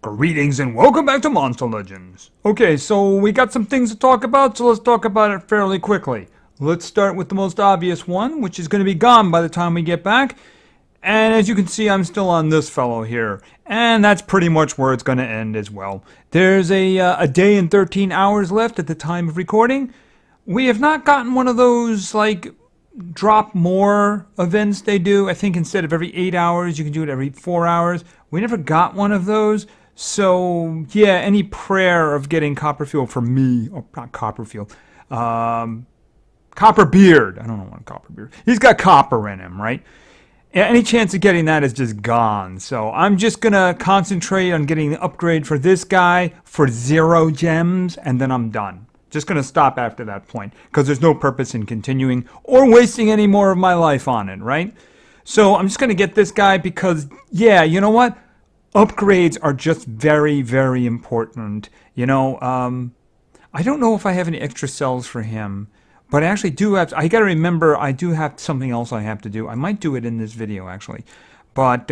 Greetings and welcome back to Monster Legends. Okay, so we got some things to talk about, so let's talk about it fairly quickly. Let's start with the most obvious one, which is going to be gone by the time we get back. And as you can see, I'm still on this fellow here. And that's pretty much where it's going to end as well. There's a day and 13 hours left at the time of recording. We have not gotten one of those, like, drop more events they do. I think instead of every 8 hours, you can do it every 4 hours. We never got one of those. So, yeah, any prayer of getting Copperfield for me, or not Copperfield, Copperbeard. I don't know what Copperbeard. He's got copper in him, right? Any chance of getting that is just gone. So I'm just going to concentrate on getting the upgrade for this guy for 0 gems, and then I'm done. Just going to stop after that point, because there's no purpose in continuing or wasting any more of my life on it, right? So I'm just going to get this guy because, yeah, you know what? Upgrades are just very, very important. You know, I don't know if I have any extra cells for him, but I actually do have, I got to remember I do have something else I have to do. I might do it in this video, actually. But,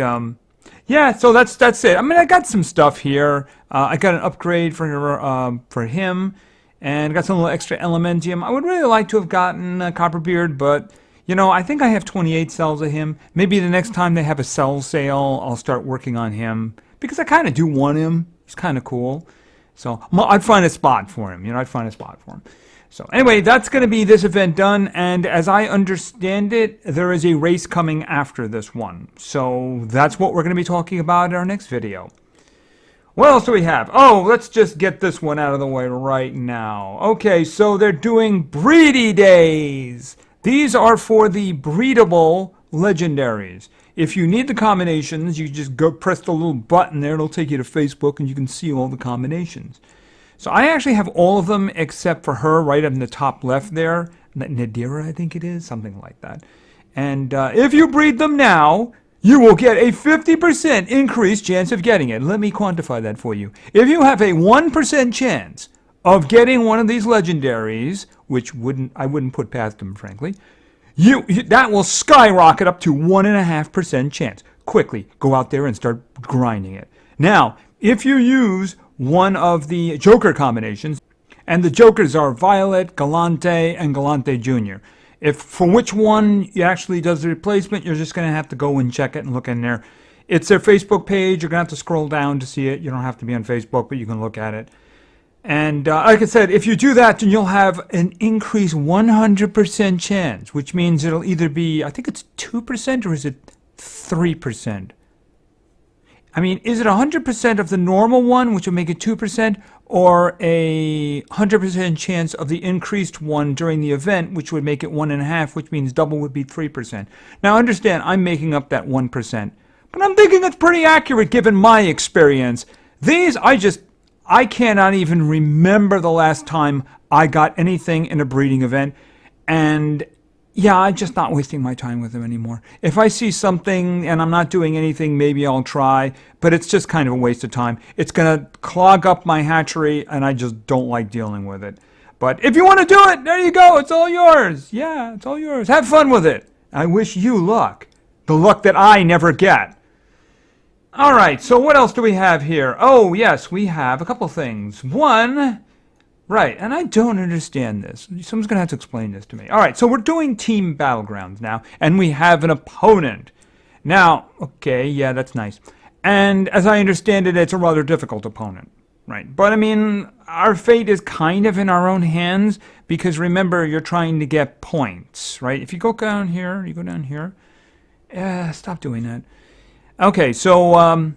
yeah, so that's it. I mean, I got some stuff here. I got an upgrade for him, and I got some little extra Elementium. I would really like to have gotten Copperbeard, but you know, I think I have 28 cells of him. Maybe the next time they have a cell sale, I'll start working on him. Because I kind of do want him. He's kind of cool. So I'd find a spot for him. You know, I'd find a spot for him. So anyway, that's going to be this event done. And as I understand it, there is a race coming after this one. So that's what we're going to be talking about in our next video. What else do we have? Oh, let's just get this one out of the way right now. Okay, so they're doing Breedy Days. These are for the breedable legendaries. If you need the combinations, you just go press the little button there. It'll take you to Facebook and you can see all the combinations. So I actually have all of them except for her right in the top left there. Nadira, I think it is. Something like that. And if you breed them now, you will get a 50% increased chance of getting it. Let me quantify that for you. If you have a 1% chance of getting one of these legendaries, which I wouldn't put past them, frankly, that will skyrocket up to 1.5% chance. Quickly, go out there and start grinding it. Now, if you use one of the Joker combinations, and the Jokers are Violet, Galante, and Galante Jr., if for which one actually does the replacement, you're just going to have to go and check it and look in there. It's their Facebook page. You're going to have to scroll down to see it. You don't have to be on Facebook, but you can look at it. And like I said, if you do that, then you'll have an increased 100% chance, which means it'll either be, I think it's 2% or is it 3%? I mean, is it 100% of the normal one, which would make it 2%, or a 100% chance of the increased one during the event, which would make it 1.5%, which means double would be 3%. Now, understand, I'm making up that 1%, but I'm thinking it's pretty accurate given my experience. These, I cannot even remember the last time I got anything in a breeding event, and yeah, I'm just not wasting my time with them anymore. If I see something and I'm not doing anything, maybe I'll try, but it's just kind of a waste of time. It's going to clog up my hatchery, and I just don't like dealing with it. But if you want to do it, there you go. It's all yours. Yeah, it's all yours. Have fun with it. I wish you luck. The luck that I never get. All right, so what else do we have here? Oh, yes, we have a couple things. One, right, and I don't understand this. Someone's going to have to explain this to me. All right, so we're doing Team Battlegrounds now, and we have an opponent. Now, okay, yeah, that's nice. And as I understand it, it's a rather difficult opponent, right? But, I mean, our fate is kind of in our own hands, because remember, you're trying to get points, right? If you go down here, stop doing that. Okay, so,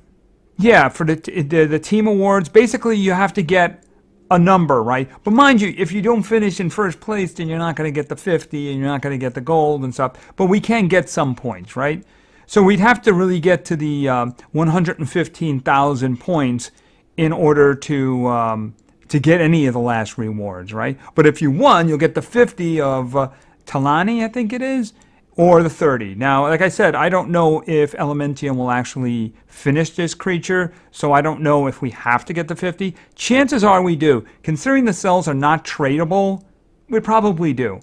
yeah, for the team awards, basically you have to get a number, right? But mind you, if you don't finish in first place, then you're not going to get the 50 and you're not going to get the gold and stuff. But we can get some points, right? So we'd have to really get to the 115,000 points in order to get any of the last rewards, right? But if you won, you'll get the 50 of Talani, I think it is, or the 30. Now, like I said, I don't know if Elementium will actually finish this creature, so I don't know if we have to get the 50. Chances are we do. Considering the cells are not tradable, we probably do.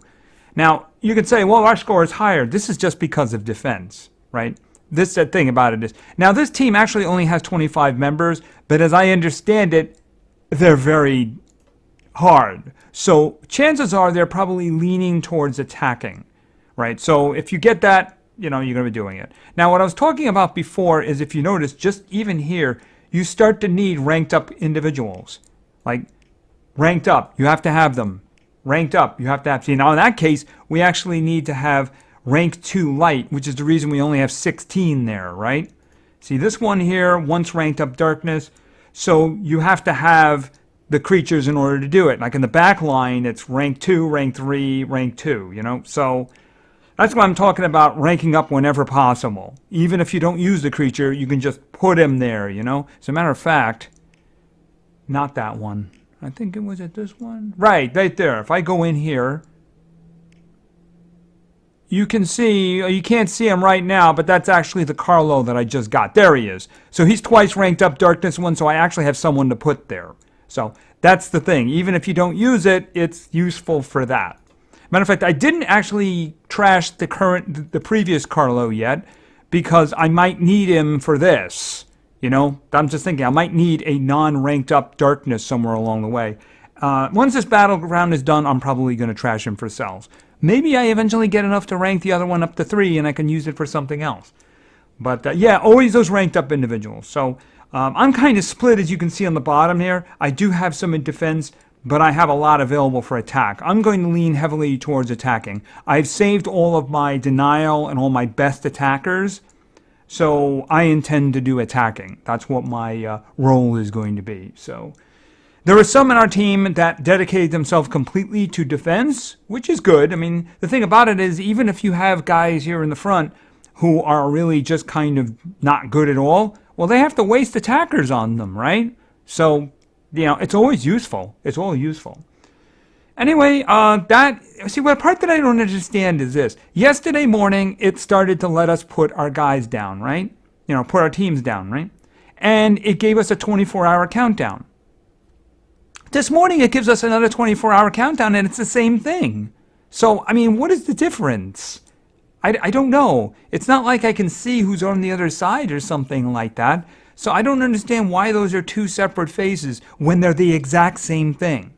Now, you could say, well, our score is higher. This is just because of defense, right? this thing about it is, now this team actually only has 25 members, but as I understand it, they're very hard. So chances are they're probably leaning towards attacking, right? So if you get that, you're going to be doing it. Now, what I was talking about before is, if you notice, just even here, you start to need ranked up individuals. Like, ranked up, you have to have them. Ranked up, you have to have. See, now in that case, we actually need to have rank 2 light, which is the reason we only have 16 there, right? See, this one here, once ranked up darkness, so you have to have the creatures in order to do it. Like in the back line, it's rank 2, rank 3, rank 2, So that's why I'm talking about ranking up whenever possible. Even if you don't use the creature, you can just put him there, As a matter of fact, not that one. I think it was at this one. Right there. If I go in here, you can see, you can't see him right now, but that's actually the Carlo that I just got. There he is. So he's twice ranked up darkness 1, so I actually have someone to put there. So that's the thing. Even if you don't use it, it's useful for that. Matter of fact, I didn't actually trash the previous Carlo yet, because I might need him for this. I'm just thinking I might need a non-ranked up darkness somewhere along the way. Once this battleground is done, I'm probably going to trash him for cells. Maybe I eventually get enough to rank the other one up to 3 and I can use it for something else. But yeah, always those ranked up individuals. So I'm kind of split, as you can see on the bottom here. I do have some in defense, but I have a lot available for attack. I'm going to lean heavily towards attacking. I've saved all of my denial and all my best attackers, so I intend to do attacking. That's what my role is going to be. So there are some in our team that dedicated themselves completely to defense, which is good. I mean, the thing about it is, even if you have guys here in the front who are really just kind of not good at all, well, they have to waste attackers on them, right? So it's always useful. It's all useful. Anyway, what part that I don't understand is this. Yesterday morning, it started to let us put our guys down, right? Put our teams down, right? And it gave us a 24-hour countdown. This morning, it gives us another 24-hour countdown, and it's the same thing. So, I mean, what is the difference? I don't know. It's not like I can see who's on the other side or something like that. So I don't understand why those are 2 separate phases when they're the exact same thing.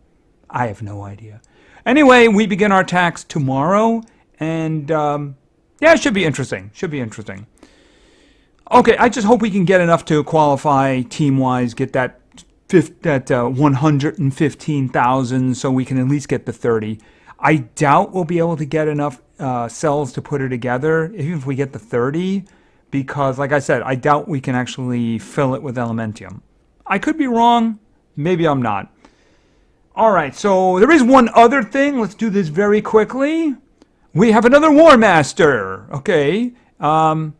I have no idea. Anyway, we begin our attacks tomorrow, and it should be interesting. Okay, I just hope we can get enough to qualify team-wise, get that 115,000, so we can at least get the 30. I doubt we'll be able to get enough cells to put it together, even if we get the 30. Because, like I said, I doubt we can actually fill it with Elementium. I could be wrong. Maybe I'm not. All right, so there is one other thing. Let's do this very quickly. We have another Warmaster. Okay. Thalassa.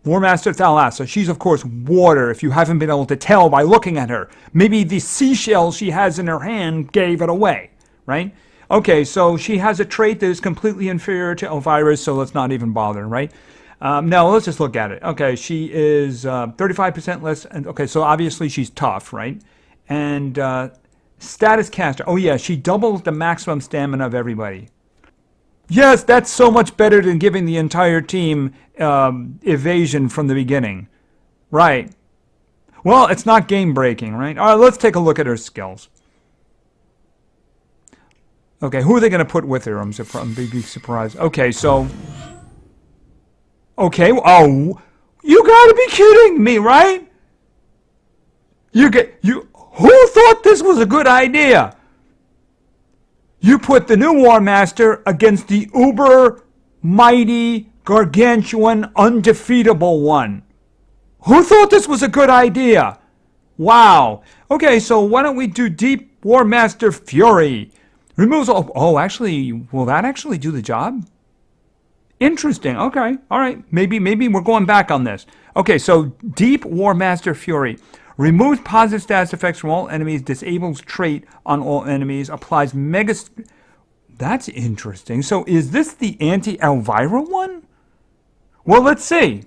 Warmaster Thalassa. She's, of course, water, if you haven't been able to tell by looking at her. Maybe the seashell she has in her hand gave it away, right? Okay, so she has a trait that is completely inferior to Elvira's, so let's not even bother, right? No, let's just look at it. Okay, she is 35% less. Okay, so obviously she's tough, right? And status caster. Oh, yeah, she doubles the maximum stamina of everybody. Yes, that's so much better than giving the entire team evasion from the beginning. Right. Well, it's not game breaking, right? All right, let's take a look at her skills. Okay, who are they going to put with her? I'm big surprised. Okay, so... Okay, oh, you gotta be kidding me, right? Who thought this was a good idea? You put the new Warmaster against the uber mighty, gargantuan, undefeatable one. Who thought this was a good idea? Wow. Okay, so why don't we do Deep Warmaster Fury? Removes all... Oh, actually, will that actually do the job? Interesting. Okay. All right. Maybe we're going back on this. Okay, so Deep Warmaster Fury. Removes positive status effects from all enemies, disables trait on all enemies, applies mega... That's interesting. So is this the anti-Elvira one? Well, let's see.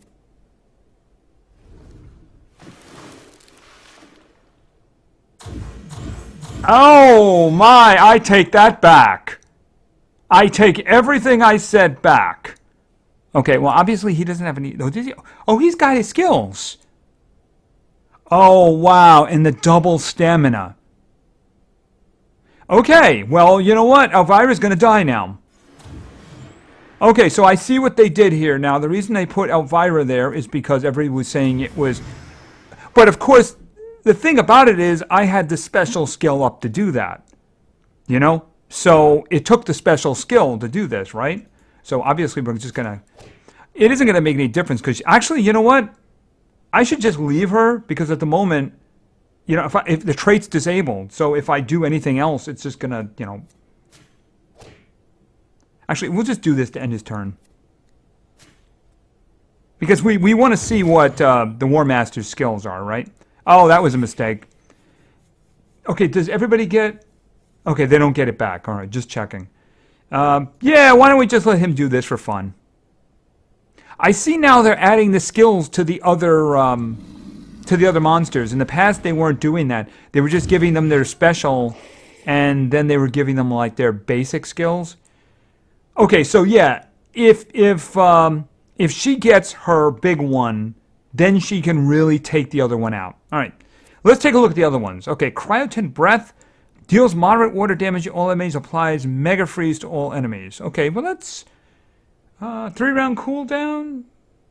Oh my, I take that back. I take everything I said back. Okay, well, obviously he doesn't have any... Oh, does he? Oh, he's got his skills. Oh, wow, and the double stamina. Okay, well, you know what? Elvira's going to die now. Okay, so I see what they did here. Now, the reason they put Elvira there is because everybody was saying it was... But, of course, the thing about it is I had the special skill up to do that. You know? So it took the special skill to do this, right? So obviously we're just going to... It isn't going to make any difference because... Actually, you know what? I should just leave her because at the moment, you know, if the trait's disabled, so if I do anything else, it's just going to, you know... Actually, we'll just do this to end his turn. Because we want to see what the Warmaster's skills are, right? Oh, that was a mistake. Okay, does everybody get... Okay, they don't get it back. All right, just checking. Yeah, why don't we just let him do this for fun? I see now they're adding the skills to the other monsters. In the past, they weren't doing that. They were just giving them their special, and then they were giving them like their basic skills. Okay, so yeah, if she gets her big one, then she can really take the other one out. All right, let's take a look at the other ones. Okay, Cryotin Breath deals moderate water damage to all enemies, applies Mega Freeze to all enemies. Okay, well that's 3-round cooldown.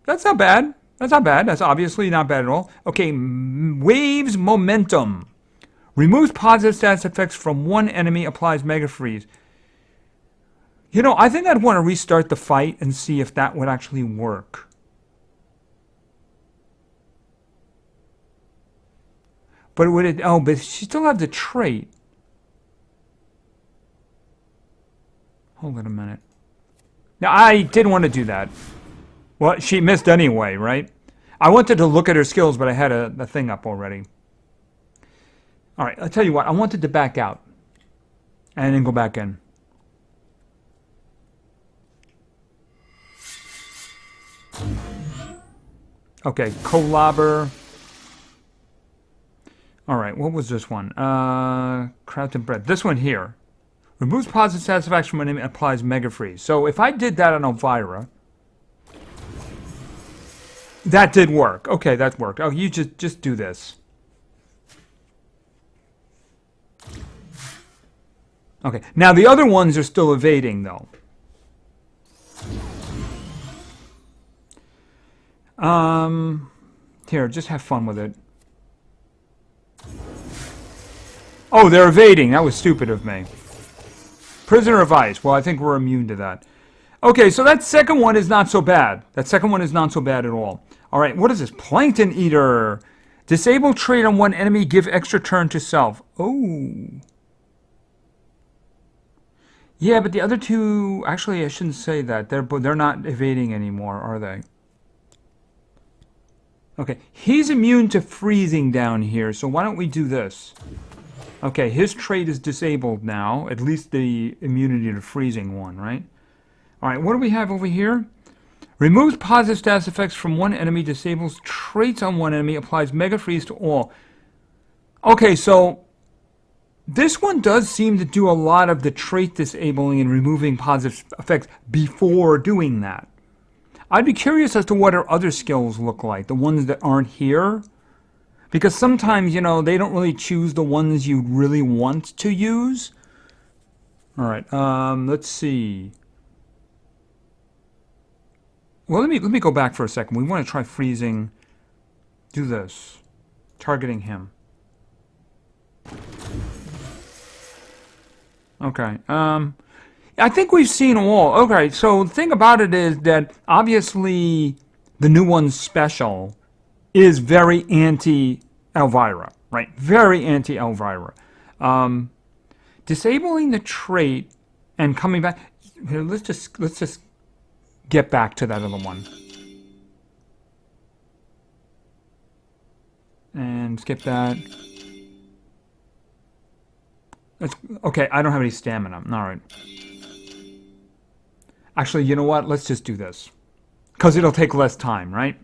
That's not bad. That's not bad. That's obviously not bad at all. Okay, Waves Momentum removes positive status effects from one enemy, applies Mega Freeze. You know, I think I'd want to restart the fight and see if that would actually work. But would it... Oh, but she still has the trait. Hold on a minute. Now, I didn't want to do that. Well, she missed anyway, right? I wanted to look at her skills, but I had a thing up already. All right, I'll tell you what. I wanted to back out and then go back in. Okay, Collabor. All right, what was this one? Crafted Bread. This one here. Removes positive satisfaction when it applies Mega Freeze. So if I did that on Elvira, that did work. Okay, that worked. Oh, you just do this. Okay, now the other ones are still evading though. Here, just have fun with it. Oh, they're evading. That was stupid of me. Prisoner of Ice. Well, I think we're immune to that. Okay, so that second one is not so bad. That second one is not so bad at all. All right, what is this? Plankton Eater. Disable trait on one enemy, give extra turn to self. Oh. Yeah, but the other two... Actually, I shouldn't say that. They're not evading anymore, are they? Okay, he's immune to freezing down here, so why don't we do this? Okay, his trait is disabled now, at least the immunity to freezing one, right? All right, what do we have over here? Removes positive status effects from one enemy, disables traits on one enemy, applies Mega Freeze to all. Okay, so this one does seem to do a lot of the trait disabling and removing positive effects before doing that. I'd be curious as to what her other skills look like, the ones that aren't here. Because sometimes, you know, they don't really choose the ones you really want to use. All right, let's see. Well, let me go back for a second. We want to try freezing. Do this. Targeting him. Okay, I think we've seen them all. Okay, so the thing about it is that obviously the new one's special is very anti-Elvira, right? Very anti-Elvira. Disabling the trait and coming back. Here, let's just get back to that other one. And skip that. Okay, I don't have any stamina. All right. Actually, you know what? Let's just do this. Because it'll take less time, right?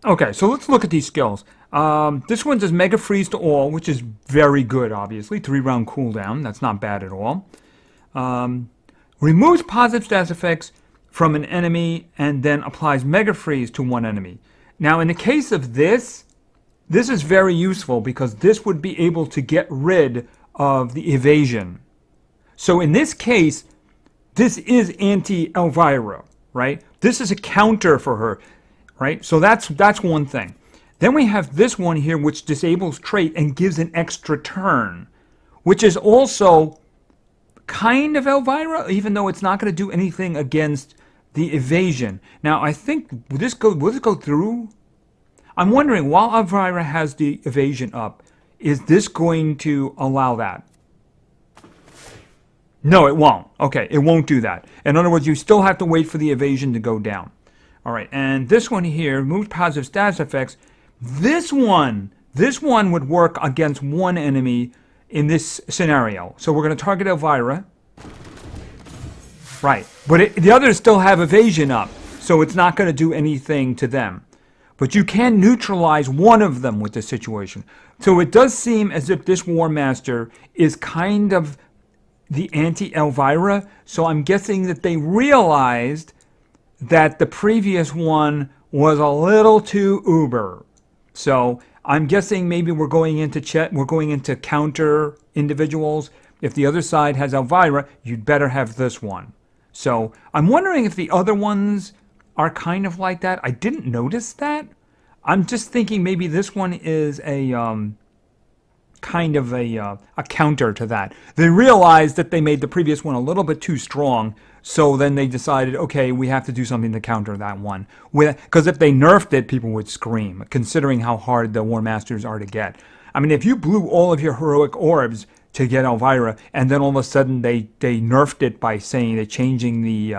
Okay, so let's look at these skills. This one does Mega Freeze to all, which is very good, obviously. 3-round cooldown. That's not bad at all. Removes positive stats effects from an enemy and then applies Mega Freeze to one enemy. Now, in the case of this is very useful because this would be able to get rid of the evasion. So in this case, this is anti-Elvira, right? This is a counter for her, right? So that's one thing. Then we have this one here, which disables trait and gives an extra turn, which is also kind of Elvira, even though it's not going to do anything against the evasion. Now, I think, will this go through? I'm wondering, while Elvira has the evasion up, is this going to allow that? No, it won't. Okay, it won't do that. In other words, you still have to wait for the evasion to go down. All right, and this one here, removes positive stats effects. This one would work against one enemy in this scenario. So we're going to target Elvira. Right, but the others still have evasion up, so it's not going to do anything to them. But you can neutralize one of them with this situation. So it does seem as if this Warmaster is kind of the anti-Elvira. So I'm guessing that they realized that the previous one was a little too uber. So I'm guessing maybe we're going into counter individuals. If the other side has Elvira, you'd better have this one. So I'm wondering if the other ones are kind of like that. I didn't notice that. I'm just thinking maybe this one is a kind of a counter to that. They realized that they made the previous one a little bit too strong, so then they decided, okay, we have to do something to counter that one. Because if they nerfed it, people would scream, considering how hard the Warmasters are to get. I mean, if you blew all of your heroic orbs to get Elvira, and then all of a sudden they nerfed it by saying they're changing the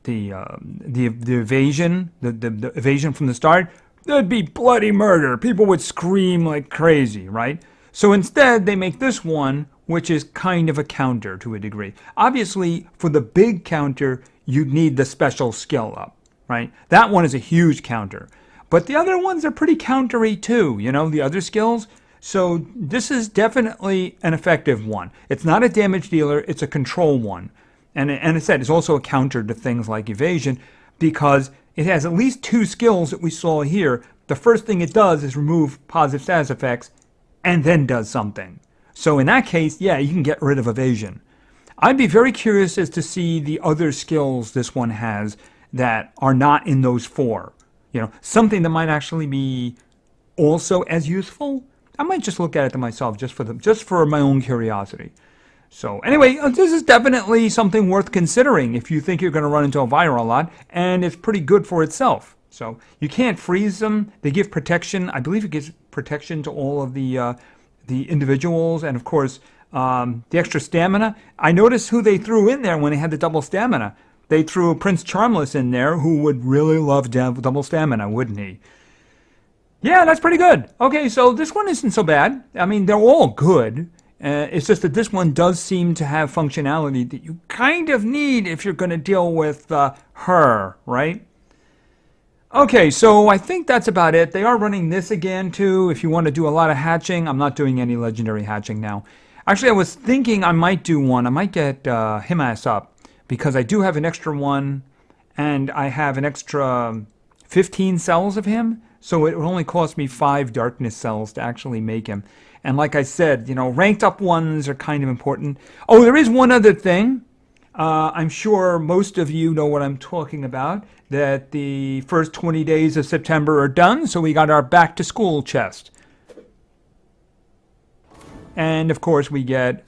evasion, the evasion from the start, there'd be bloody murder. People would scream like crazy, right? So instead, they make this one, which is kind of a counter to a degree. Obviously, for the big counter, you'd need the special skill up, right? That one is a huge counter. But the other ones are pretty countery too, you know, the other skills. So this is definitely an effective one. It's not a damage dealer, it's a control one. And I said, it's also a counter to things like evasion because it has at least two skills that we saw here. The first thing it does is remove positive status effects and then does something. So in that case, yeah, you can get rid of evasion. I'd be very curious as to see the other skills this one has that are not in those four. You know, something that might actually be also as useful. I might just look at it to myself just for my own curiosity. So anyway, this is definitely something worth considering if you think you're going to run into Elvira a lot, and it's pretty good for itself. So you can't freeze them. They give protection. I believe it gives protection to all of the individuals, and of course the extra stamina. I noticed who they threw in there when they had the double stamina. They threw Prince Charmless in there, who would really love double stamina, wouldn't he? Yeah, that's pretty good. Okay, so this one isn't so bad. I mean, they're all good. It's just that this one does seem to have functionality that you kind of need if you're going to deal with her, right? Okay, so I think that's about it. They are running this again, too, if you want to do a lot of hatching. I'm not doing any legendary hatching now. Actually, I was thinking I might do one. I might get Himas up, because I do have an extra one, and I have an extra 15 cells of him, so it would only cost me 5 darkness cells to actually make him. And like I said, you know, ranked up ones are kind of important. Oh, there is one other thing. I'm sure most of you know what I'm talking about, that the first 20 days of September are done, so we got our back to school chest. And of course we get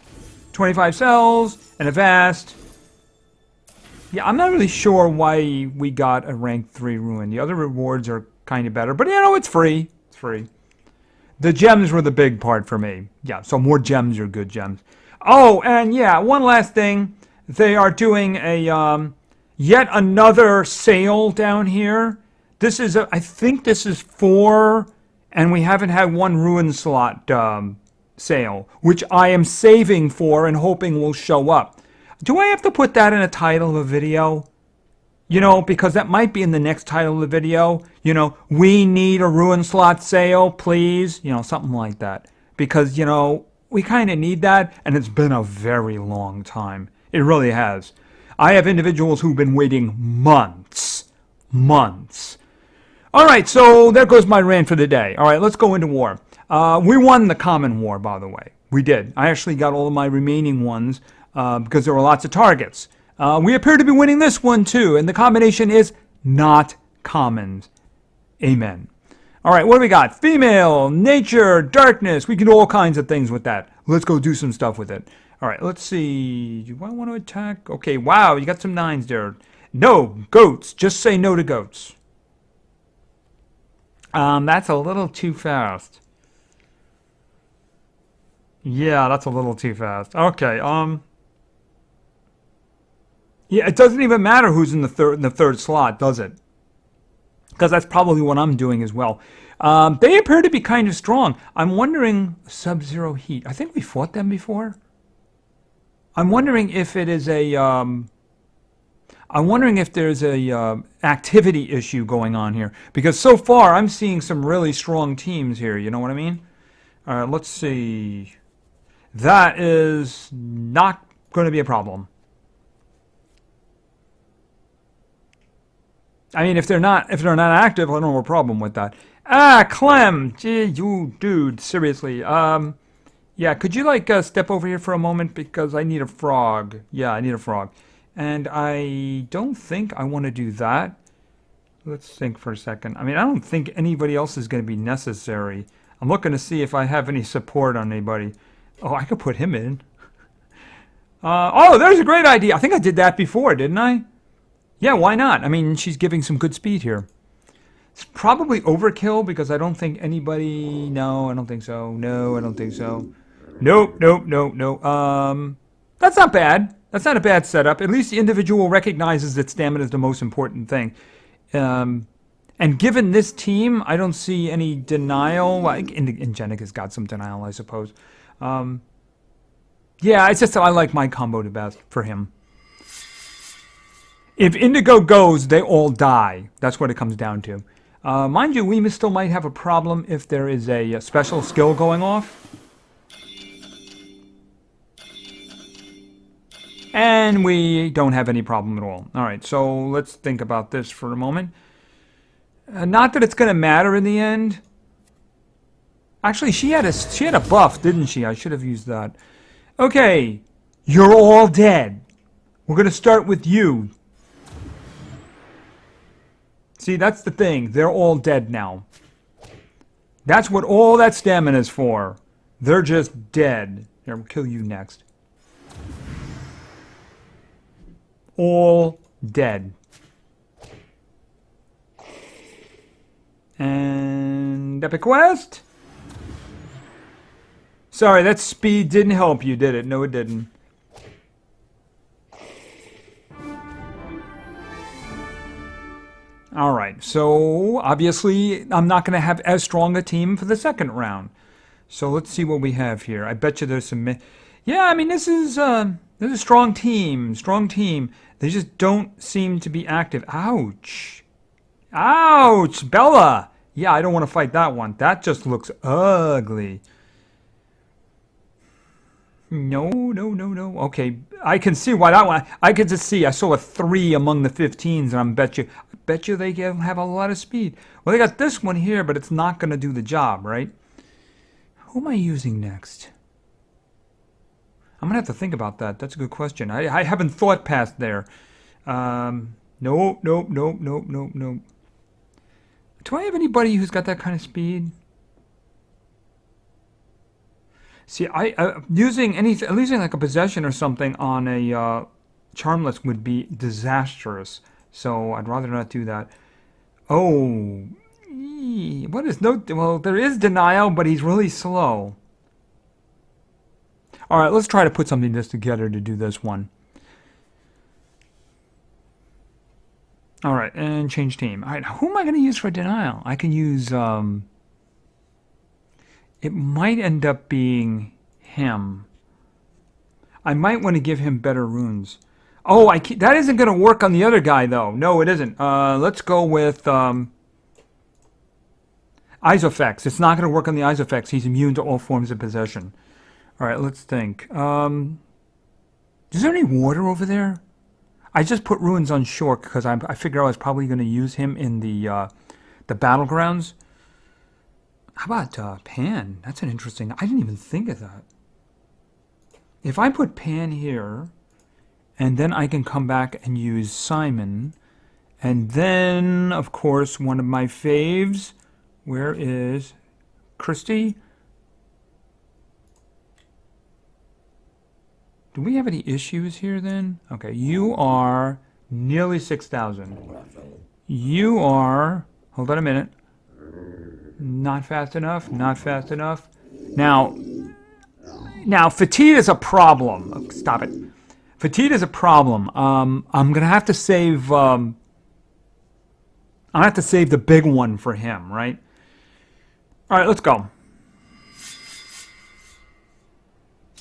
25 cells and a vast. Yeah, I'm not really sure why we got a rank 3 ruin. The other rewards are kind of better, but you know, it's free. It's free. The gems were the big part for me. Yeah, so more gems are good gems. Oh, and yeah, one last thing. They are doing a yet another sale down here. This is, I think this is 4, and we haven't had one ruin slot sale, which I am saving for and hoping will show up. Do I have to put that in a title of a video? You know, because that might be in the next title of the video. You know, we need a ruin slot sale, please. You know, something like that. Because, you know, we kind of need that, and it's been a very long time. It really has. I have individuals who've been waiting months. Months. All right, so there goes my rant for the day. All right, let's go into war. We won the common war, by the way. We did. I actually got all of my remaining ones because there were lots of targets. We appear to be winning this one, too, and the combination is not commons. Amen. All right, what do we got? Female, nature, darkness. We can do all kinds of things with that. Let's go do some stuff with it. All right, let's see. Do I want to attack? Okay, wow, you got some 9s there. No, goats. Just say no to goats. That's a little too fast. Yeah, that's a little too fast. Okay, yeah, it doesn't even matter who's in the third slot, does it? Because that's probably what I'm doing as well. They appear to be kind of strong. I'm wondering, Sub-Zero Heat. I think we fought them before. I'm wondering if it is a. I'm wondering if there's a activity issue going on here, because so far I'm seeing some really strong teams here. You know what I mean? All right, let's see. That is not going to be a problem. I mean, if they're not active, I don't have a problem with that. Ah, Clem, gee, you dude, seriously. Yeah, could you like step over here for a moment because I need a frog. Yeah, I need a frog, and I don't think I want to do that. Let's think for a second. I mean, I don't think anybody else is going to be necessary. I'm looking to see if I have any support on anybody. Oh, I could put him in. Oh, there's a great idea. I think I did that before, didn't I? Yeah, why not? I mean, she's giving some good speed here. It's probably overkill because I don't think anybody... No, I don't think so. No, I don't think so. Nope, nope, nope, nope. That's not bad. That's not a bad setup. At least the individual recognizes that stamina is the most important thing. And given this team, I don't see any denial. Like, Ingenica's got some denial, I suppose. Yeah, it's just that I like my combo the best for him. If Indigo goes, they all die. That's what it comes down to. Mind you, we still might have a problem if there is a special skill going off. And we don't have any problem at all. All right, so let's think about this for a moment. Not that it's going to matter in the end. Actually, she had a buff, didn't she? I should have used that. Okay, you're all dead. We're going to start with you. See, that's the thing. They're all dead now. That's what all that stamina is for. They're just dead. Here, we'll kill you next. All dead. And Epic Quest? Sorry, that speed didn't help you, did it? No, it didn't. Alright, so obviously I'm not going to have as strong a team for the second round. So let's see what we have here. I bet you there's some... Yeah, I mean, this is a strong team. Strong team. They just don't seem to be active. Ouch. Ouch, Bella. Yeah, I don't want to fight that one. That just looks ugly. No, no, no, no. Okay, I can see why that one... I could just see. I saw a 3 among the 15s, and I bet you they have a lot of speed. Well, they got this one here, but it's not going to do the job, right? Who am I using next? I'm going to have to think about that. That's a good question. I haven't thought past there. Nope, nope, nope, nope, nope, nope. Do I have anybody who's got that kind of speed? See, using like a possession or something on a charmless would be disastrous. So I'd rather not do that. Oh, what is no? Well, there is denial, but he's really slow. All right, let's try to put something this together to do this one. All right, and change team. All right, who am I going to use for denial? I can use. It might end up being him. I might want to give him better runes. Oh, that isn't going to work on the other guy, though. No, it isn't. Let's go with Isofex. It's not going to work on the Isofex. He's immune to all forms of possession. All right, let's think. Is there any water over there? I just put ruins on short because I figured I was probably going to use him in the Battlegrounds. How about Pan? That's an interesting... I didn't even think of that. If I put Pan here, and then I can come back and use Simon, and then, of course, one of my faves, where is Christy? Do we have any issues here then? Okay, you are nearly 6,000. You are... Hold on a minute. Not fast enough. Not fast enough. Now, fatigue is a problem. Oh, stop it. Fatigue is a problem. I'm gonna have to save. I'm gonna have to save the big one for him, right? All right, let's go.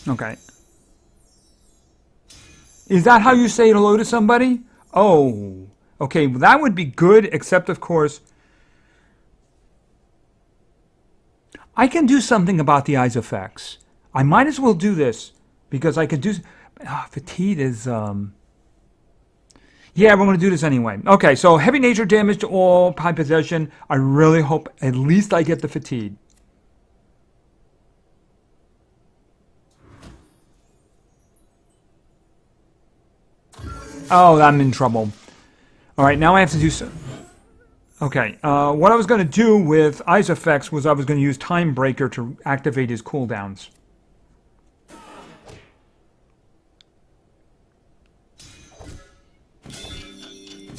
Okay. Is that how you say hello to somebody? Oh, okay. Well, that would be good, except of course. I can do something about the Isofex. I might as well do this because I could do... fatigue is... Yeah, we're going to do this anyway. Okay, so heavy nature damage to all high possession. I really hope at least I get the fatigue. Oh, I'm in trouble. All right, now I have to do so. Okay, what I was going to do with Isofex was I was going to use Time Breaker to activate his cooldowns.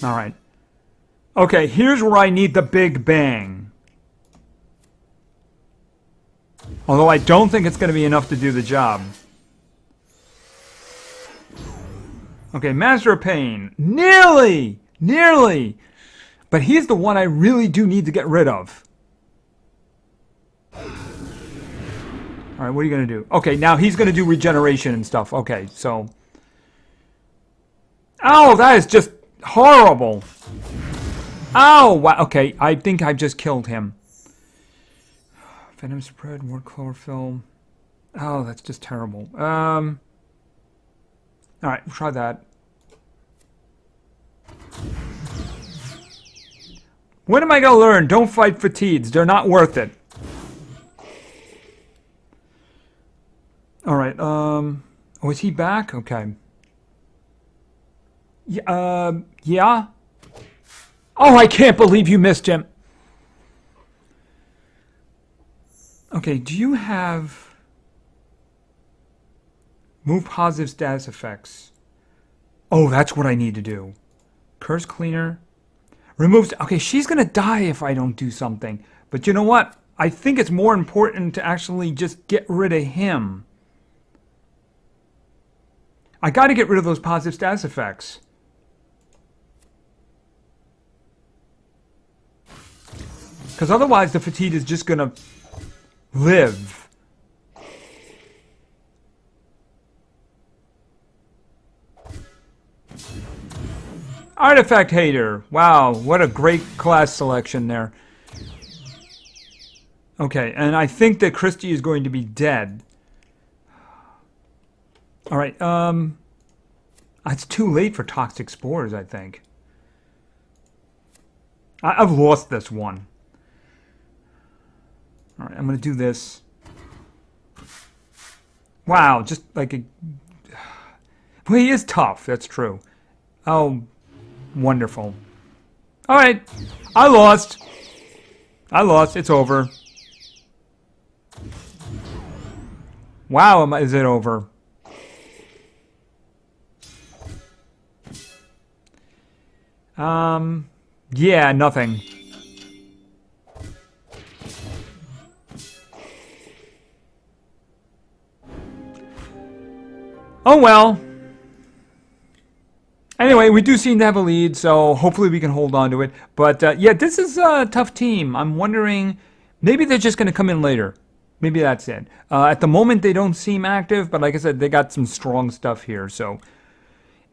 All right. Okay, here's where I need the big bang. Although I don't think it's going to be enough to do the job. Okay, Master of Pain. Nearly! Nearly! But he's the one I really do need to get rid of. Alright, what are you going to do? Okay, now he's going to do regeneration and stuff. Okay, so... Oh, that is just horrible. Oh, wow. Okay, I think I just killed him. Venom spread, more chlorophyll. Oh, that's just terrible. Alright, we'll try that. When am I going to learn? Don't fight fatigues. They're not worth it. Alright, oh, is he back? Okay. Yeah? Oh, I can't believe you missed him. Okay, do you have... Move positive status effects. Oh, that's what I need to do. Curse Cleaner. Removes... Okay, she's going to die if I don't do something. But you know what? I think it's more important to actually just get rid of him. I got to get rid of those positive status effects. Because otherwise the fatigue is just going to live. Artifact Hater. Wow, what a great class selection there. Okay, and I think that Christy is going to be dead. Alright, it's too late for Toxic Spores, I think. I've lost this one. Alright, I'm going to do this. Wow, just like a... Well, he is tough, that's true. Oh, wonderful. Alright, I lost. It's over. Wow, is it over? Yeah, nothing. Oh well. Anyway, we do seem to have a lead, so hopefully we can hold on to it. But yeah, this is a tough team. I'm wondering, maybe they're just going to come in later. Maybe that's it. At the moment, they don't seem active, but like I said, they got some strong stuff here. So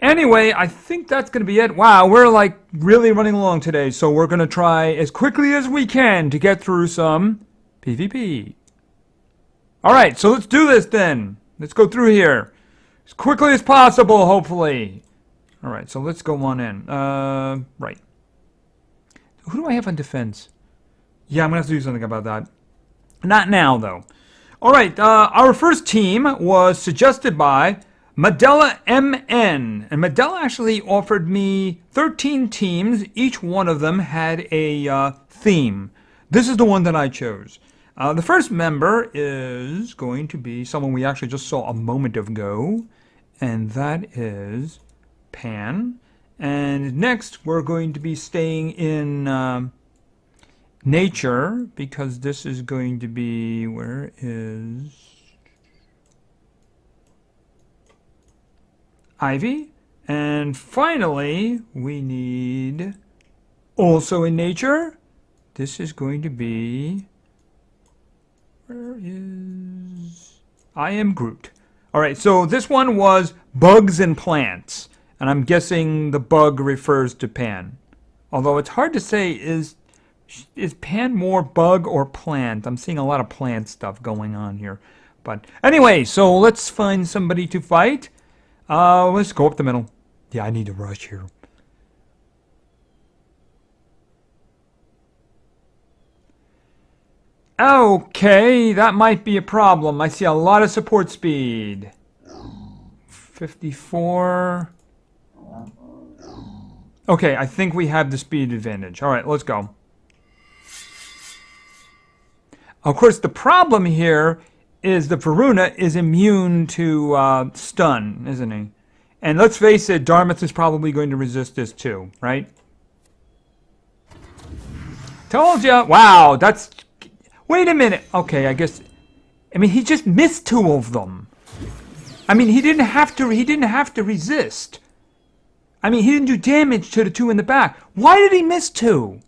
Anyway, I think that's going to be it. Wow, we're like really running along today, so we're going to try as quickly as we can to get through some PvP. Alright, so let's do this then. Let's go through here. As quickly as possible, hopefully. Alright, so let's go on in. Right. Who do I have on defense? Yeah, I'm going to have to do something about that. Not now, though. Alright, our first team was suggested by Medella MN. And Medella actually offered me 13 teams. Each one of them had a theme. This is the one that I chose. The first member is going to be someone we actually just saw a moment ago. And that is Pan. And next, we're going to be staying in nature, because this is going to be, where is Ivy? And finally, we need, also in nature, this is going to be, where is, I am Groot. Alright, so this one was bugs and plants. And I'm guessing the bug refers to Pan. Although it's hard to say, is Pan more bug or plant? I'm seeing a lot of plant stuff going on here. But anyway, so let's find somebody to fight. Let's go up the middle. Yeah, I need to rush here. Okay, that might be a problem. I see a lot of support speed. 54. Okay, I think we have the speed advantage. Alright, let's go. Of course, the problem here is the Varuna is immune to stun, isn't he? And let's face it, Dartmouth is probably going to resist this too, right? Told ya! Wow, that's... Wait a minute. Okay, I guess... I mean, he just missed 2 of them. I mean, he didn't have to resist. I mean, he didn't do damage to the 2 in the back. Why did he miss 2?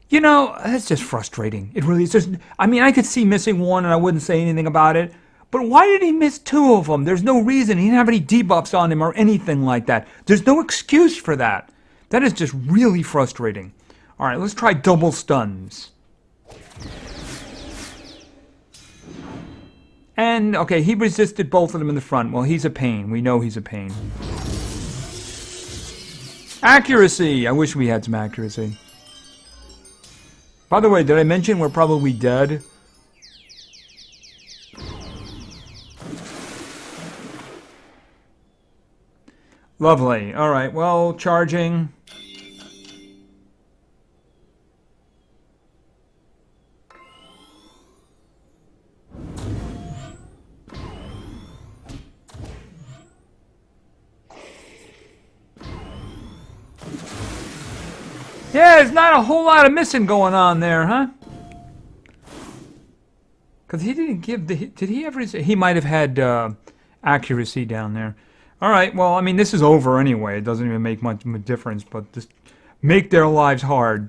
You know, that's just frustrating. It really is. Just, I mean, I could see missing 1 and I wouldn't say anything about it. But why did he miss 2 of them? There's no reason. He didn't have any debuffs on him or anything like that. There's no excuse for that. That is just really frustrating. All right, let's try double stuns. And, okay, he resisted both of them in the front. Well, he's a pain. We know he's a pain. Accuracy! I wish we had some accuracy. By the way, did I mention we're probably dead? Lovely. Alright, well, charging. Yeah, there's not a whole lot of missing going on there, huh? Because he didn't give the... Did he ever... He might have had accuracy down there. Alright, well, I mean, this is over anyway. It doesn't even make much of a difference, but just make their lives hard.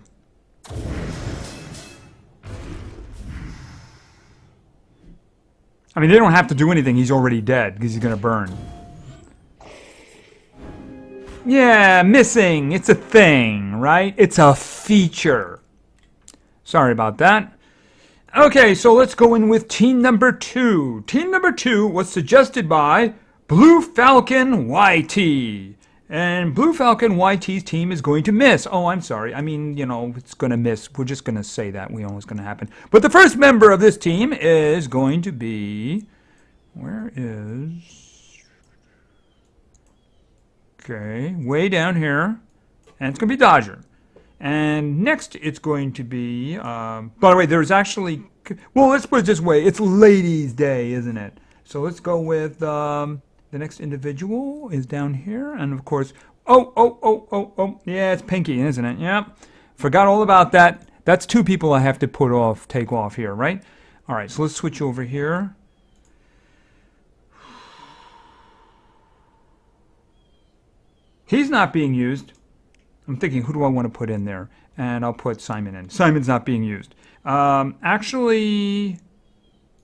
I mean, they don't have to do anything. He's already dead, because he's going to burn. Yeah, missing. It's a thing, right? It's a feature. Sorry about that. Okay, so let's go in with team number 2. Team number 2 was suggested by Blue Falcon YT. And Blue Falcon YT's team is going to miss. Oh, I'm sorry. I mean, you know, it's going to miss. We're just going to say that. We know it's going to happen. But the first member of this team is going to be... Where is... Okay, way down here. And it's going to be Dodger. And next it's going to be... by the way, there's actually... Well, let's put it this way. It's Ladies' Day, isn't it? So let's go with... the next individual is down here. And of course... Oh. Yeah, it's Pinky, isn't it? Yep. Forgot all about that. That's 2 people I have to take off here, right? All right, so let's switch over here. He's not being used. I'm thinking, who do I want to put in there? And I'll put Simon in. Simon's not being used. Actually,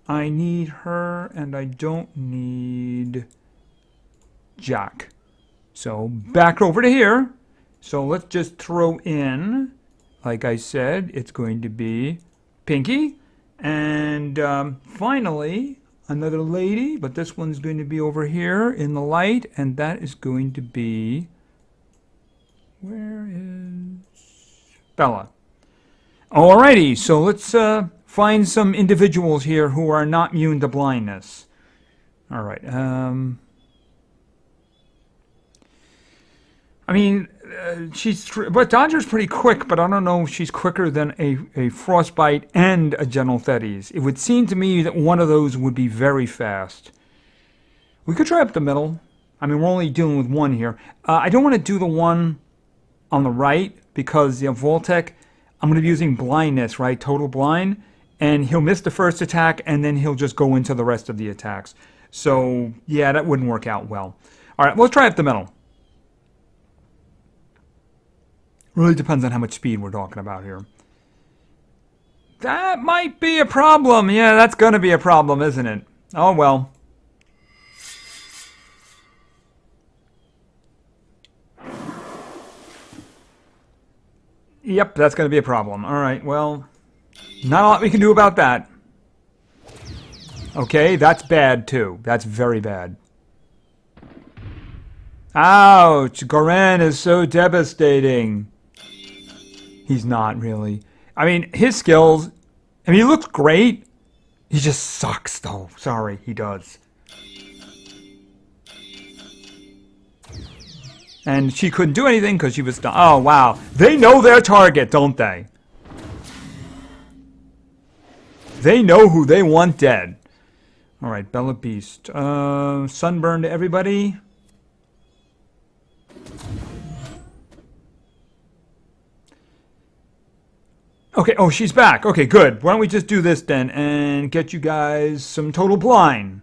I need her, and I don't need Jack. So back over to here. So let's just throw in, like I said, it's going to be Pinky. And finally, another lady, but this one's going to be over here in the light, and that is going to be, where is Bella? Alrighty, so let's find some individuals here who are not immune to blindness. Alright, I mean, but Dodger's pretty quick, but I don't know if she's quicker than a Frostbite and a Gentle Thetis. It would seem to me that one of those would be very fast. We could try up the middle. I mean, we're only dealing with one here. I don't want to do the one on the right because, Voltec, I'm going to be using blindness, right? Total blind. And he'll miss the first attack, and then he'll just go into the rest of the attacks. So, yeah, that wouldn't work out well. All right, let's try up the middle. Really depends on how much speed we're talking about here. That might be a problem. Yeah, that's going to be a problem, isn't it? Oh, well. Yep, that's going to be a problem. All right, well, not a lot we can do about that. Okay, that's bad, too. That's very bad. Ouch! Goran is so devastating. He's not, really. I mean, his skills... I mean, he looks great. He just sucks, though. Sorry, he does. And she couldn't do anything because she was done. Oh, wow. They know their target, don't they? They know who they want dead. All right, Bella Beast. Sunburn to everybody. Okay, oh, she's back. Okay, good. Why don't we just do this then and get you guys some total blind.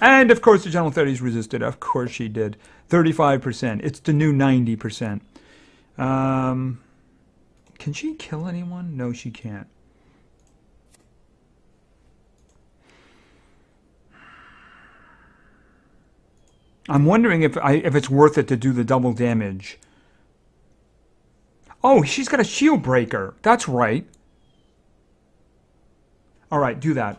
And, of course, the Gentle Thetis resisted. Of course she did. 35%. It's the new 90%. Can she kill anyone? No, she can't. I'm wondering if it's worth it to do the double damage. Oh, she's got a shield breaker. That's right. All right, do that.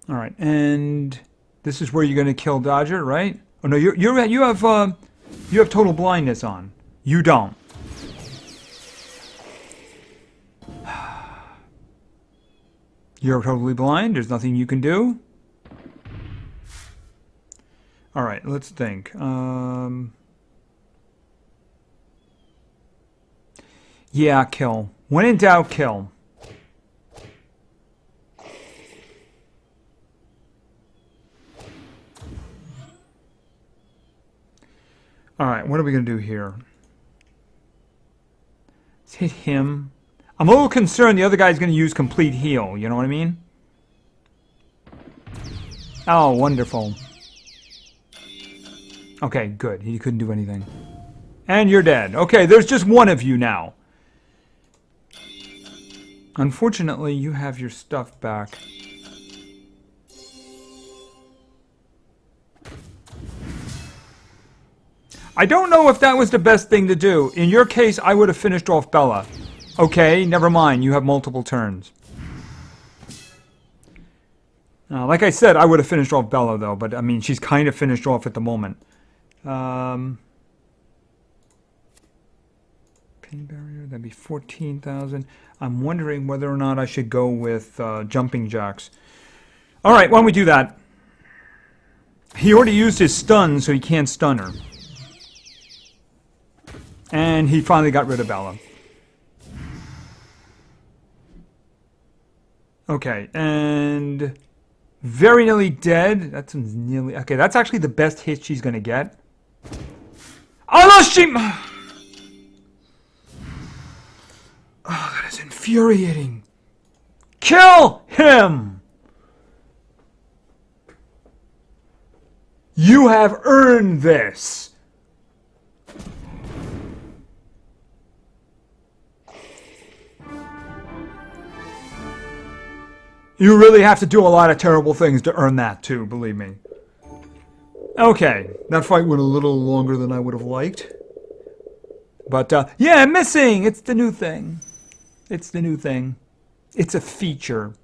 All right, and this is where you're going to kill Dodger, right? Oh no, you have total blindness on. You don't. You're totally blind. There's nothing you can do. All right, let's think. Yeah, kill. When in doubt, kill. Alright, what are we going to do here? Let's hit him. I'm a little concerned the other guy's going to use complete heal. You know what I mean? Oh, wonderful. Okay, good. He couldn't do anything. And you're dead. Okay, there's just one of you now. Unfortunately, you have your stuff back. I don't know if that was the best thing to do. In your case, I would have finished off Bella. Okay, never mind. You have multiple turns. Like I said, I would have finished off Bella, though. But, I mean, she's kind of finished off at the moment. Pain barrier, that'd be 14,000. I'm wondering whether or not I should go with jumping jacks. All right, why don't we do that? He already used his stun, so he can't stun her. And he finally got rid of Bella. Okay, and very nearly dead. That's nearly... Okay, that's actually the best hit she's going to get. Oh, no, she... Oh, that is infuriating. Kill him! You have earned this. You really have to do a lot of terrible things to earn that, too, believe me. Okay, that fight went a little longer than I would have liked. But, yeah, missing! It's the new thing. It's the new thing. It's a feature.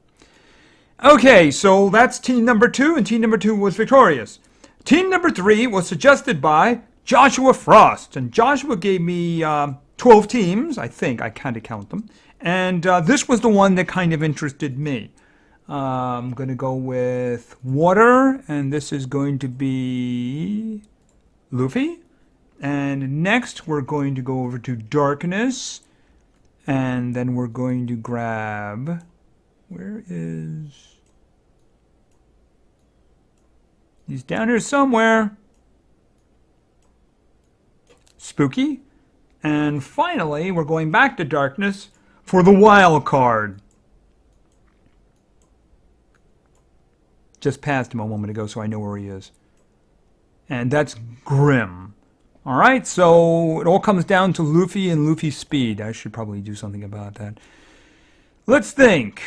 Okay, so that's team number 2, and team number 2 was victorious. Team number 3 was suggested by Joshua Frost, and Joshua gave me 12 teams, I think. I kind of count them. And this was the one that kind of interested me. I'm going to go with water, and this is going to be Luffy. And next we're going to go over to darkness, and then we're going to grab, where is, he's down here somewhere, Spooky. And finally we're going back to darkness for the wild card. Just passed him a moment ago, so I know where he is. And that's Grim. Alright, so it all comes down to Luffy and Luffy's speed. I should probably do something about that. Let's think.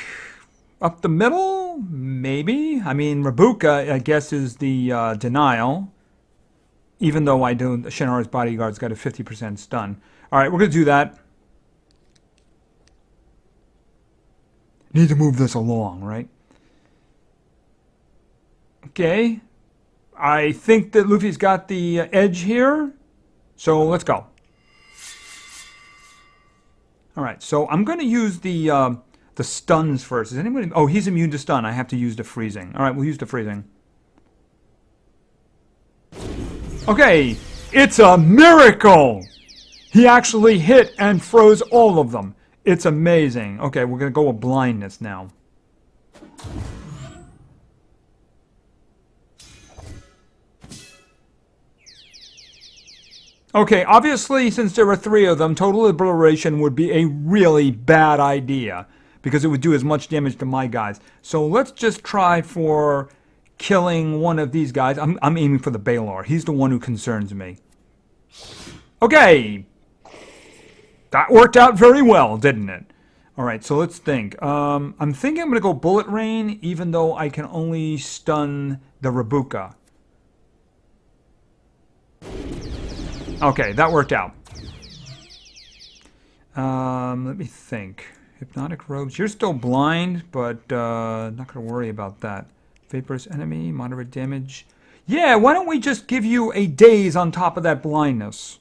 Up the middle? Maybe. I mean, Rabuka, I guess, is the denial. Even though I don't, Shinora's bodyguard's got a 50% stun. Alright, we're going to do that. Need to move this along, right? Okay, I think that Luffy's got the edge here, so let's go. All right, so I'm going to use the stuns first. Is anybody? Oh, he's immune to stun. I have to use the freezing. All right, we'll use the freezing. Okay, it's a miracle. He actually hit and froze all of them. It's amazing. Okay, we're going to go with blindness now. Okay, obviously, since there were 3 of them, total obliteration would be a really bad idea, because it would do as much damage to my guys. So let's just try for killing one of these guys. I'm aiming for the Baylor. He's the one who concerns me. Okay! That worked out very well, didn't it? Alright, so let's think. I'm thinking I'm going to go Bullet Rain, even though I can only stun the Rabuka. Okay, that worked out. Let me think. Hypnotic Robes. You're still blind, but not going to worry about that. Vaporous enemy, moderate damage. Yeah, why don't we just give you a daze on top of that blindness?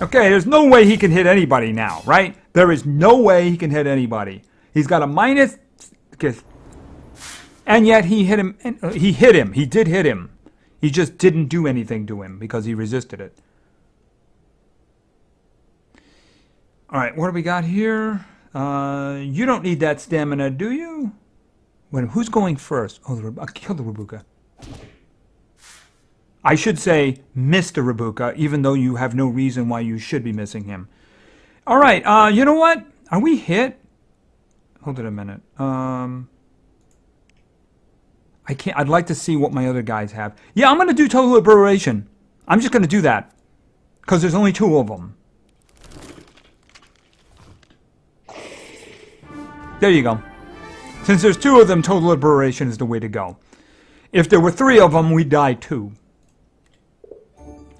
Okay, there's no way he can hit anybody now, right? There is no way he can hit anybody. He's got a minus... And yet he hit him. He hit him. He did hit him. He just didn't do anything to him because he resisted it. Alright, what do we got here? You don't need that stamina, do you? Wait, who's going first? Oh, I'll kill the Rabuka. I should say Mr. Rabuka, even though you have no reason why you should be missing him. Alright, you know what? Are we hit? Hold it a minute. I can't. I'd like to see what my other guys have. Yeah, I'm going to do total obliteration. I'm just going to do that. Because there's only 2 of them. There you go. Since there's 2 of them, total obliteration is the way to go. If there were 3 of them, we'd die too.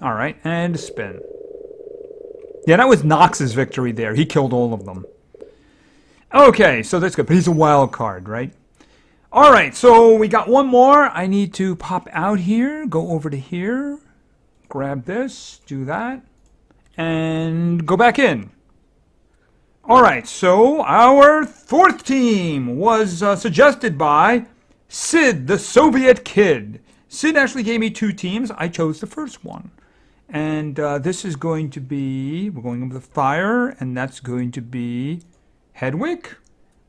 Alright, and spin. Yeah, that was Nox's victory there. He killed all of them. Okay, so that's good. But he's a wild card, right? Alright, so we got one more. I need to pop out here, go over to here, grab this, do that, and go back in. Alright, so our 4th team was suggested by Sid, the Soviet Kid. Sid actually gave me 2 teams. I chose the first one. And this is going to be, we're going over the fire, and that's going to be Hedwig.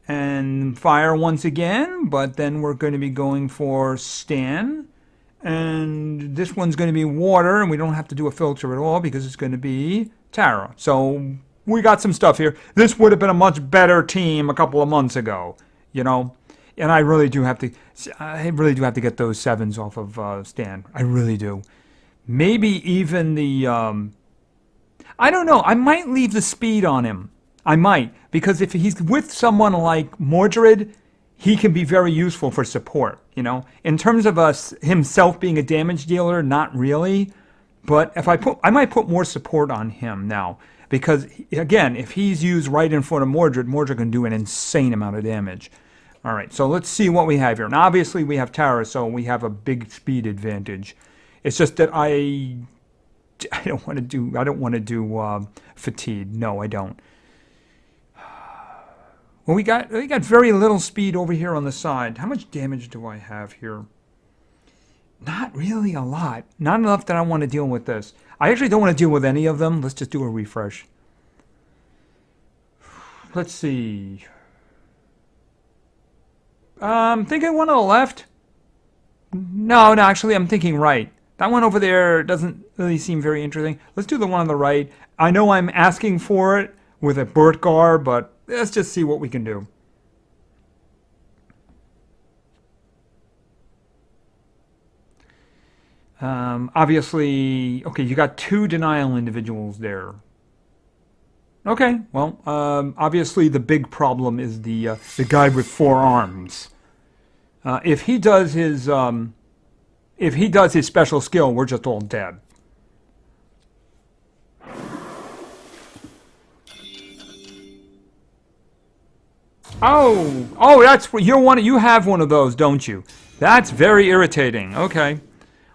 And fire once again, but then we're going to be going for Stan. And this one's going to be water, and we don't have to do a filter at all because it's going to be Tara. So we got some stuff here. This would have been a much better team a couple of months ago, you know. And I really do have to get those 7s off of Stan. I really do. Maybe even the, I don't know. I might leave the speed on him. I might, because if he's with someone like Mordred, he can be very useful for support, you know. In terms of himself being a damage dealer, not really. But if I might put more support on him now. Because, again, if he's used right in front of Mordred, Mordred can do an insane amount of damage. All right, so let's see what we have here. Now, obviously, we have Tara, so we have a big speed advantage. It's just that I don't want to do fatigue. No, I don't. Well, we got very little speed over here on the side. How much damage do I have here? Not really a lot. Not enough that I want to deal with this. I actually don't want to deal with any of them. Let's just do a refresh. Let's see. I'm thinking one on the left. No, actually, I'm thinking right. That one over there doesn't really seem very interesting. Let's do the one on the right. I know I'm asking for it with a Burtgar, but let's just see what we can do. Obviously, okay, you got 2 denial individuals there. Okay, well, obviously the big problem is the guy with 4 arms. If he does his special skill, we're just all dead. Oh, that's you have one of those, don't you? That's very irritating. Okay.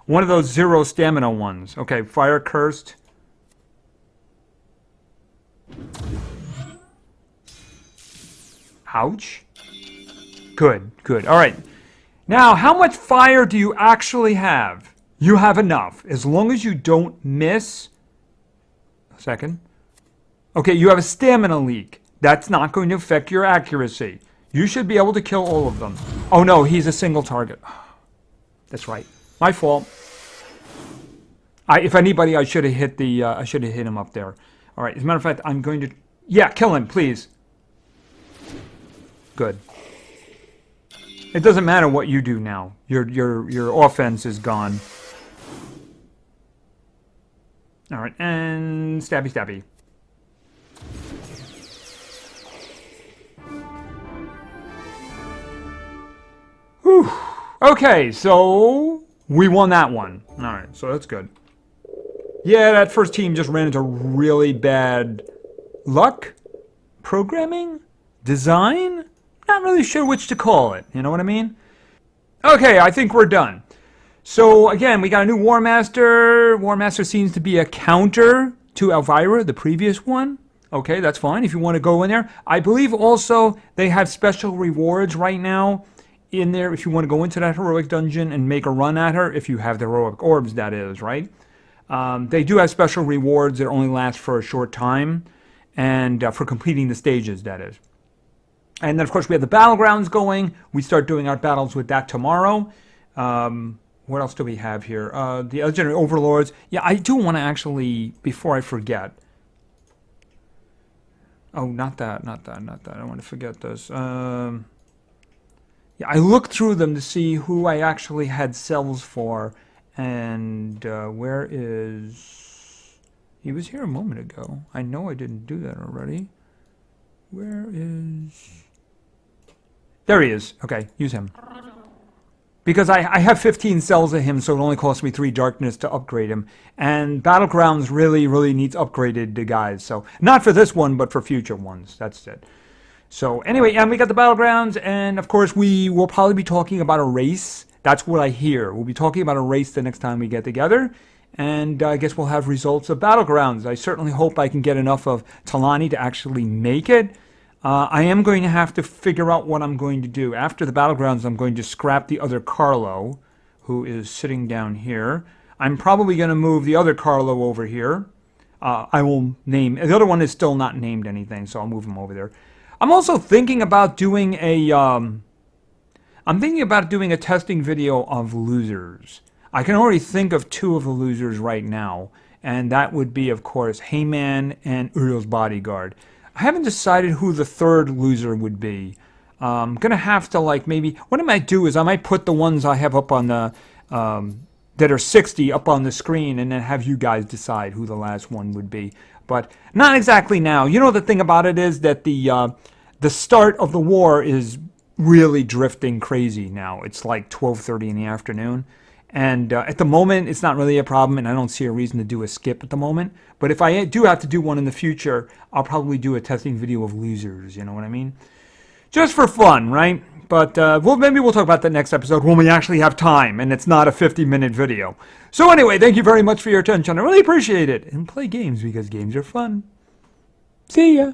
One of those 0 stamina ones. Okay, fire cursed. Ouch. Good. All right. Now, how much fire do you actually have? You have enough. As long as you don't miss. A second. Okay, you have a stamina leak. That's not going to affect your accuracy. You should be able to kill all of them. Oh no, he's a single target. That's right. My fault. If anybody, I should have hit him up there. All right. As a matter of fact, I'm going to, kill him, please. Good. It doesn't matter what you do now. Your offense is gone. All right, and stabby. Whew. Okay, so we won that one. All right, so that's good. Yeah, that first team just ran into really bad luck, programming, design. Not really sure which to call it. You know what I mean? Okay, I think we're done. So again, we got a new Warmaster. Warmaster seems to be a counter to Elvira, the previous one. Okay, that's fine if you want to go in there. I believe also they have special rewards right now in there if you want to go into that heroic dungeon and make a run at her, if you have the heroic orbs, that is, right? They do have special rewards that only last for a short time, and for completing the stages, that is. And then, of course, we have the Battlegrounds going. We start doing our battles with that tomorrow. What else do we have here? The Legendary Overlords. Yeah, I do want to actually, before I forget. Oh, not that. I don't want to forget this. Yeah, I looked through them to see who I actually had cells for. And where is... He was here a moment ago. I know I didn't do that already. Where is... There he is. Okay, use him. Because I have 15 cells of him, so it only costs me 3 darkness to upgrade him. And Battlegrounds really needs upgraded guys. So, not for this one, but for future ones. That's it. So, anyway, and we got the Battlegrounds, and of course we will probably be talking about a race. That's what I hear. We'll be talking about a race the next time we get together. And I guess we'll have results of Battlegrounds. I certainly hope I can get enough of Talani to actually make it. I am going to have to figure out what I'm going to do. After the Battlegrounds, I'm going to scrap the other Carlo, who is sitting down here. I'm probably going to move the other Carlo over here. I will name... The other one is still not named anything, so I'll move him over there. I'm also thinking about doing a... I'm thinking about doing a testing video of losers. I can already think of 2 of the losers right now. And that would be, of course, Heyman and Uriel's Bodyguard. I haven't decided who the 3rd loser would be. I'm going to have to, like, maybe... What I might do is I might put the ones I have up on the... that are 60 up on the screen and then have you guys decide who the last one would be. but not exactly now. You know, the thing about it is that the start of the war is really drifting crazy now. It's like 12:30 in the afternoon. And at the moment, it's not really a problem, and I don't see a reason to do a skip at the moment. But if I do have to do one in the future, I'll probably do a testing video of losers, you know what I mean? Just for fun, right? But maybe we'll talk about that next episode when we actually have time, and it's not a 50-minute video. So anyway, thank you very much for your attention. I really appreciate it. And play games because games are fun. See ya.